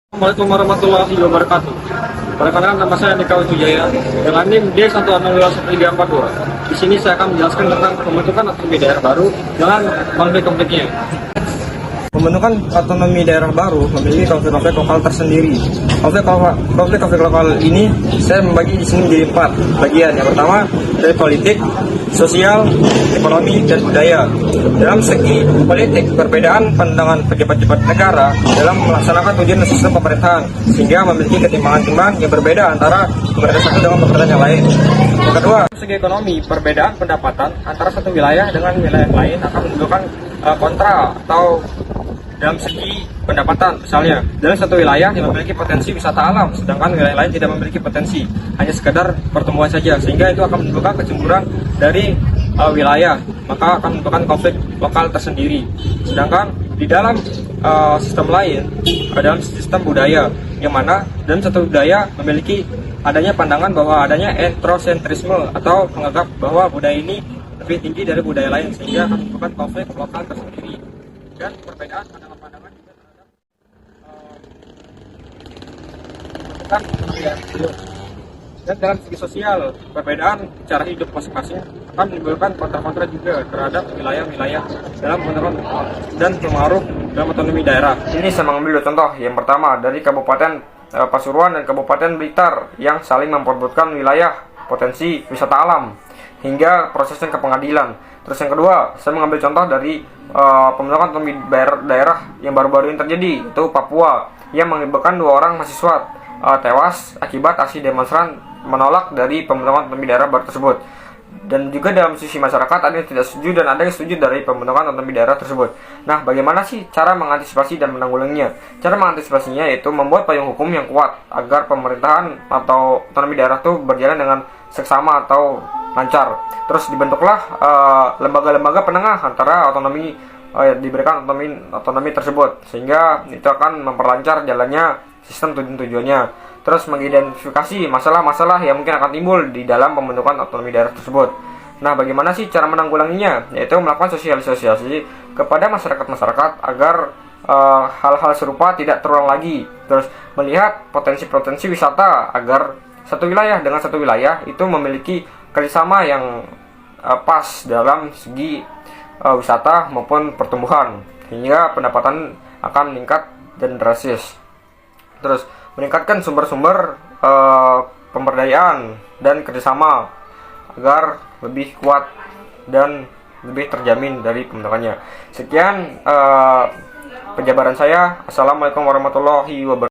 Assalamualaikum warahmatullahi wabarakatuh. Perkenalkan, nama saya Nika Wijaya dengan NIM D1601342. Di sini saya akan menjelaskan tentang pembentukan otonomi daerah baru dengan konflik-konfliknya. Pembentukan otonomi daerah baru memiliki konflik-konflik lokal tersendiri. Konflik-konflik lokal ini saya membagi di sini menjadi 4 bagian. Yang pertama dari politik, sosial, ekonomi, dan budaya. Dalam segi politik, perbedaan pandangan pejabat-pejabat negara dalam melaksanakan tujuan dan sistem pemerintahan sehingga memiliki ketimpangan-ketimpangan yang berbeda antara pemerintahan satu dengan pemerintahan yang lain. Yang kedua, segi ekonomi, perbedaan pendapatan antara satu wilayah dengan wilayah yang lain akan menimbulkan kontra atau dalam segi pendapatan. Misalnya, dalam satu wilayah yang memiliki potensi wisata alam, sedangkan wilayah lain tidak memiliki potensi, hanya sekedar pertumbuhan saja, sehingga itu akan menimbulkan kecemburuan dari wilayah, maka akan menimbulkan konflik lokal tersendiri. Sedangkan di dalam sistem lain, dalam sistem budaya, yang mana dalam satu budaya memiliki adanya pandangan bahwa adanya etnosentrisme atau menganggap bahwa budaya ini lebih tinggi dari budaya lain, sehingga akan menimbulkan konflik lokal tersendiri. Dan perbedaan pandangan juga terhadap dan dalam segi sosial, perbedaan cara hidup masing-masing akan menimbulkan kontra-kontra juga terhadap wilayah-wilayah dalam menurut dan pengaruh dalam otonomi daerah. Ini saya mengambil contoh yang pertama dari Kabupaten Pasuruan dan Kabupaten Blitar yang saling memperebutkan wilayah potensi wisata alam hingga prosesnya ke pengadilan. Terus yang kedua, saya mengambil contoh dari pembentukan otonomi daerah yang baru-baru ini terjadi, yaitu Papua, yang mengakibatkan 2 orang mahasiswa tewas akibat aksi demonstran menolak dari pembentukan otonomi daerah baru tersebut. Dan juga dalam sisi masyarakat ada yang tidak setuju dan ada yang setuju dari pembentukan otonomi daerah tersebut. Nah, bagaimana sih cara mengantisipasi dan menanggulanginya? Cara mengantisipasinya yaitu membuat payung hukum yang kuat agar pemerintahan atau otonomi daerah itu berjalan dengan seksama atau lancar. Terus dibentuklah lembaga-lembaga penengah antara otonomi diberikan otonomi tersebut, sehingga itu akan memperlancar jalannya sistem tujuan-tujuannya. Terus mengidentifikasi masalah-masalah yang mungkin akan timbul di dalam pembentukan otonomi daerah tersebut. Nah, bagaimana sih cara menanggulanginya? Yaitu melakukan sosialisasi kepada masyarakat agar hal-hal serupa tidak terulang lagi. Terus melihat potensi-potensi wisata agar satu wilayah dengan satu wilayah itu memiliki kerjasama yang pas dalam segi wisata maupun pertumbuhan, hingga pendapatan akan meningkat dan drastis. Terus meningkatkan sumber-sumber pemberdayaan dan kerjasama agar lebih kuat dan lebih terjamin dari pembentukannya. Sekian penjabaran saya. Assalamualaikum warahmatullahi wabarakatuh.